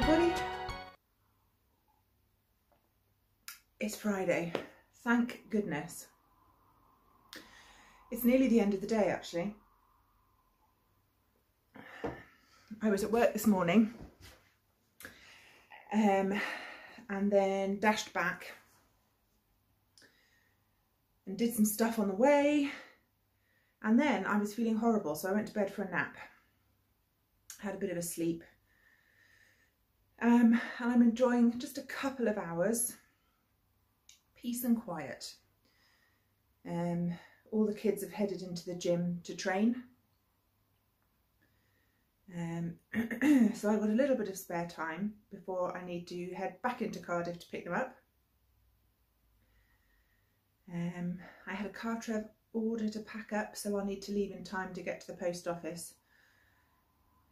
everybody. It's Friday, thank goodness. It's nearly the end of the day actually. I was at work this morning and then dashed back and did some stuff on the way, and then I was feeling horrible, so I went to bed for a nap. Had a bit of a sleep. And I'm enjoying just a couple of hours, peace and quiet. All the kids have headed into the gym to train. So I've got a little bit of spare time before I need to head back into Cardiff to pick them up. I had a Cartref order to pack up, so I'll need to leave in time to get to the post office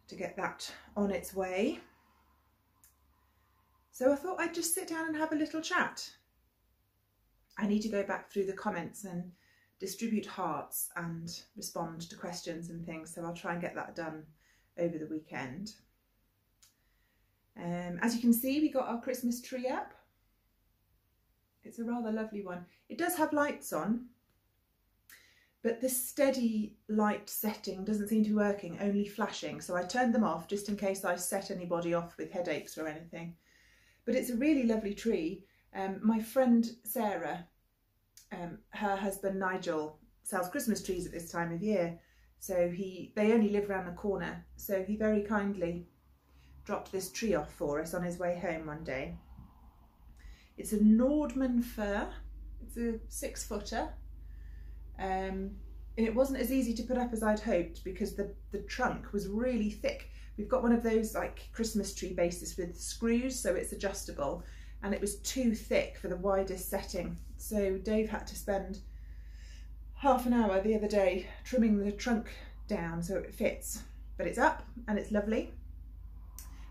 to get that on its way. So I thought I'd just sit down and have a little chat. I need to go back through the comments and distribute hearts and respond to questions and things, so I'll try and get that done over the weekend. As you can see, we got our Christmas tree up. It's a rather lovely one. It does have lights on, but the steady light setting doesn't seem to be working, only flashing. So I turned them off just in case I set anybody off with headaches or anything. But it's a really lovely tree. My friend Sarah, her husband Nigel, sells Christmas trees at this time of year. So they only live around the corner. So he very kindly dropped this tree off for us on his way home one day. It's a Nordman fir. It's a 6-footer. And it wasn't as easy to put up as I'd hoped because the trunk was really thick. We've got one of those like Christmas tree bases with screws, so it's adjustable, and it was too thick for the widest setting. So Dave had to spend half an hour the other day trimming the trunk down so it fits. But it's up and it's lovely.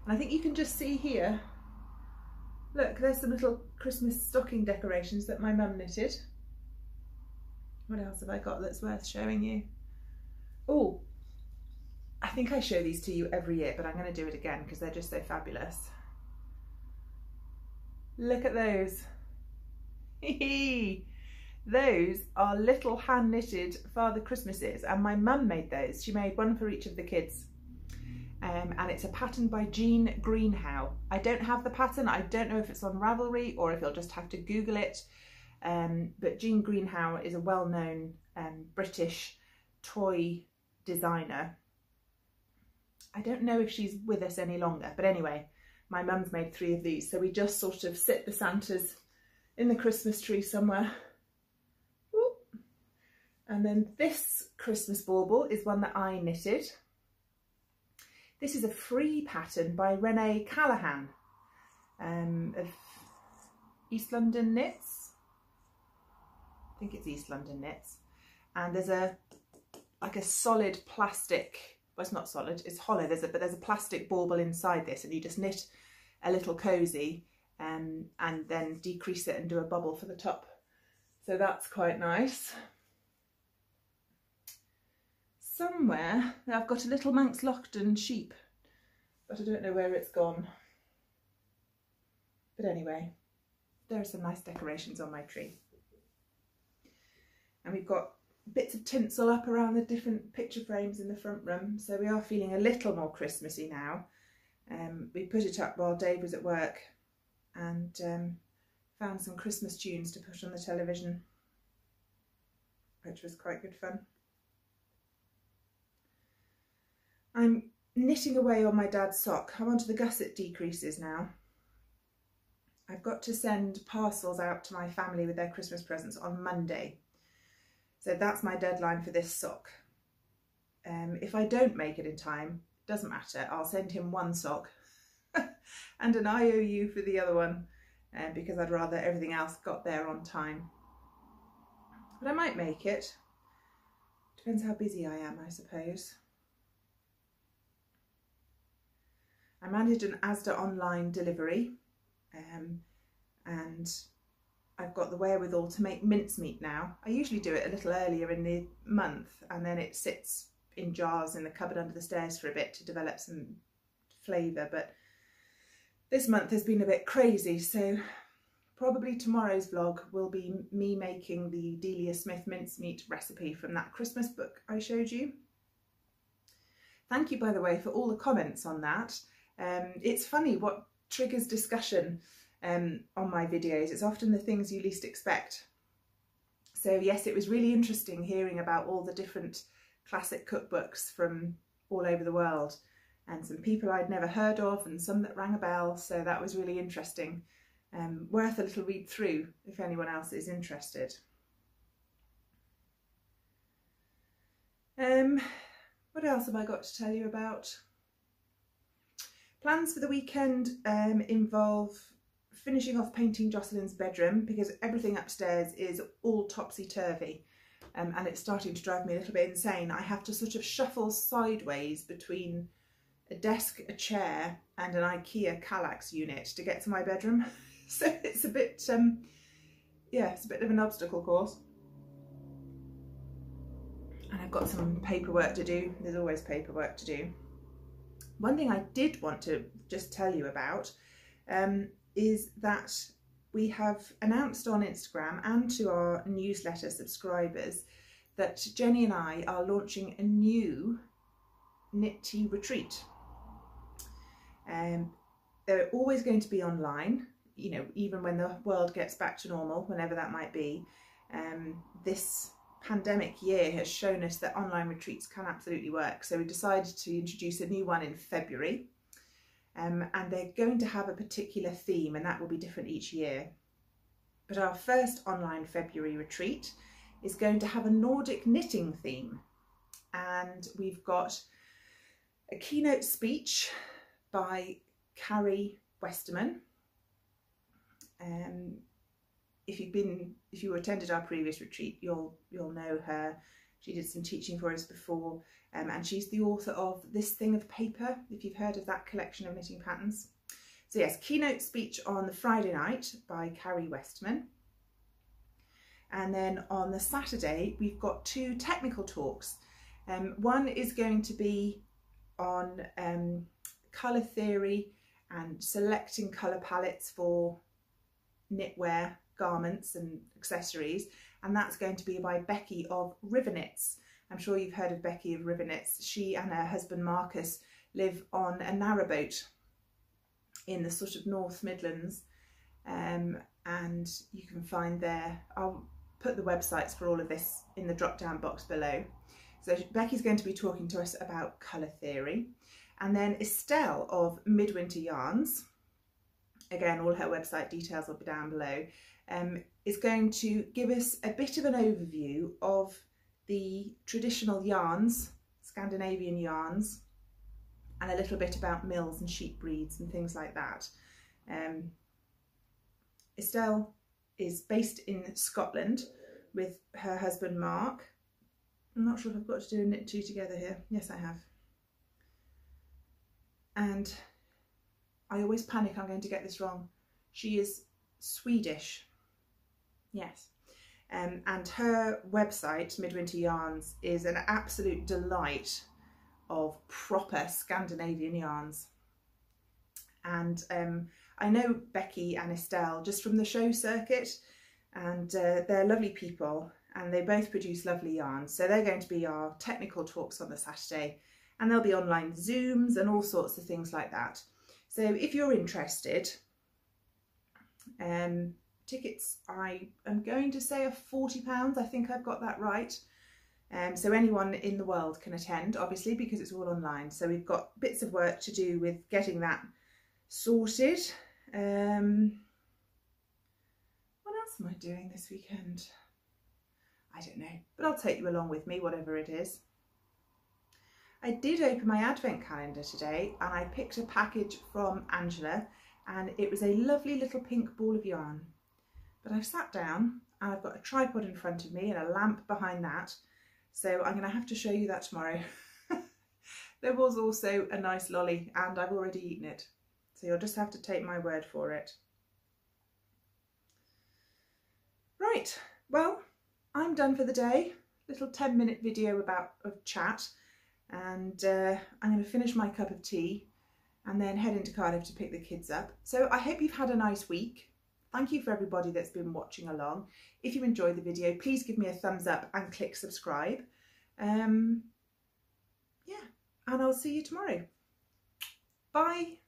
And I think you can just see here, look, there's some little Christmas stocking decorations that my mum knitted. What else have I got that's worth showing you? Oh, I think I show these to you every year, but I'm going to do it again because they're just so fabulous. Look at those. Those are little hand knitted Father Christmases, and my mum made those. She made one for each of the kids. And it's a pattern by Jean Greenhow. I don't have the pattern. I don't know if it's on Ravelry or if you'll just have to Google it. But Jean Greenhow is a well-known British toy designer. I don't know if she's with us any longer, but anyway, my mum's made 3 of these. So we just sort of sit the Santas in the Christmas tree somewhere. Whoop. And then this Christmas bauble is one that I knitted. This is a free pattern by Renee Callahan of East London Knits. I think it's East London Knits. And there's like a solid plastic, well, it's not solid, it's hollow, but there's a plastic bauble inside this, and you just knit a little cozy and then decrease it and do a bubble for the top. So that's quite nice. Somewhere I've got a little Manx Lockton sheep, but I don't know where it's gone. But anyway, there are some nice decorations on my tree. And we've got bits of tinsel up around the different picture frames in the front room, so we are feeling a little more Christmassy now. We put it up while Dave was at work and found some Christmas tunes to put on the television, which was quite good fun. I'm knitting away on my dad's sock. I'm onto the gusset decreases now. I've got to send parcels out to my family with their Christmas presents on Monday. So that's my deadline for this sock. If I don't make it in time, doesn't matter. I'll send him 1 sock and an IOU for the other one because I'd rather everything else got there on time. But I might make it. Depends how busy I am, I suppose. I managed an Asda online delivery and I've got the wherewithal to make mincemeat now. I usually do it a little earlier in the month and then it sits in jars in the cupboard under the stairs for a bit to develop some flavour, but this month has been a bit crazy, so probably tomorrow's vlog will be me making the Delia Smith mincemeat recipe from that Christmas book I showed you. Thank you, by the way, for all the comments on that. It's funny what triggers discussion on my videos. It's often the things you least expect. So yes, it was really interesting hearing about all the different classic cookbooks from all over the world, and some people I'd never heard of and some that rang a bell, so that was really interesting. Worth a little read through if anyone else is interested. What else have I got to tell you about? Plans for the weekend involve finishing off painting Jocelyn's bedroom, because everything upstairs is all topsy-turvy. And it's starting to drive me a little bit insane. I have to sort of shuffle sideways between a desk, a chair and an IKEA Kallax unit to get to my bedroom. So it's a bit, yeah, it's a bit of an obstacle course. And I've got some paperwork to do. There's always paperwork to do. One thing I did want to just tell you about is that we have announced on Instagram and to our newsletter subscribers that Jenny and I are launching a new knit tea retreat. They're always going to be online, you know, even when the world gets back to normal, whenever that might be. This pandemic year has shown us that online retreats can absolutely work. So we decided to introduce a new one in February. And they're going to have a particular theme, and that will be different each year. But our first online February retreat is going to have a Nordic knitting theme. And we've got a keynote speech by Carrie Westerman. If you attended our previous retreat, you'll know her. She did some teaching for us before, and she's the author of This Thing of Paper, if you've heard of that collection of knitting patterns. So yes, keynote speech on the Friday night by Carrie Westerman. And then on the Saturday, we've got two technical talks. One is going to be on colour theory and selecting colour palettes for knitwear, garments and accessories, and that's going to be by Becky of River Knits. I'm sure you've heard of Becky of River Knits. She and her husband Marcus live on a narrowboat in the sort of North Midlands, and you can find their, I'll put the websites for all of this in the drop down box below. So Becky's going to be talking to us about colour theory, and then Estelle of Midwinter Yarns, again all her website details will be down below, is going to give us a bit of an overview of the traditional yarns, Scandinavian yarns, and a little bit about mills and sheep breeds and things like that. Estelle is based in Scotland with her husband Mark. I'm not sure if I've got to do a knit two together here. Yes, I have. And I always panic I'm going to get this wrong. She is Swedish. Yes. And her website, Midwinter Yarns, is an absolute delight of proper Scandinavian yarns. And I know Becky and Estelle just from the show circuit, and they're lovely people, and they both produce lovely yarns. So they're going to be our technical talks on the Saturday, and there'll be online Zooms and all sorts of things like that. So if you're interested, tickets, I am going to say are £40. I think I've got that right. So anyone in the world can attend, obviously, because it's all online. So we've got bits of work to do with getting that sorted. What else am I doing this weekend? I don't know, but I'll take you along with me, whatever it is. I did open my advent calendar today, and I picked a package from Angela, and it was a lovely little pink ball of yarn. But I've sat down and I've got a tripod in front of me and a lamp behind that, so I'm going to have to show you that tomorrow. There was also a nice lolly, and I've already eaten it, so you'll just have to take my word for it. Right, well, I'm done for the day. Little 10-minute video of chat, and I'm going to finish my cup of tea and then head into Cardiff to pick the kids up. So I hope you've had a nice week. Thank you for everybody that's been watching along. If you enjoyed the video, please give me a thumbs up and click subscribe. Yeah, and I'll see you tomorrow. Bye.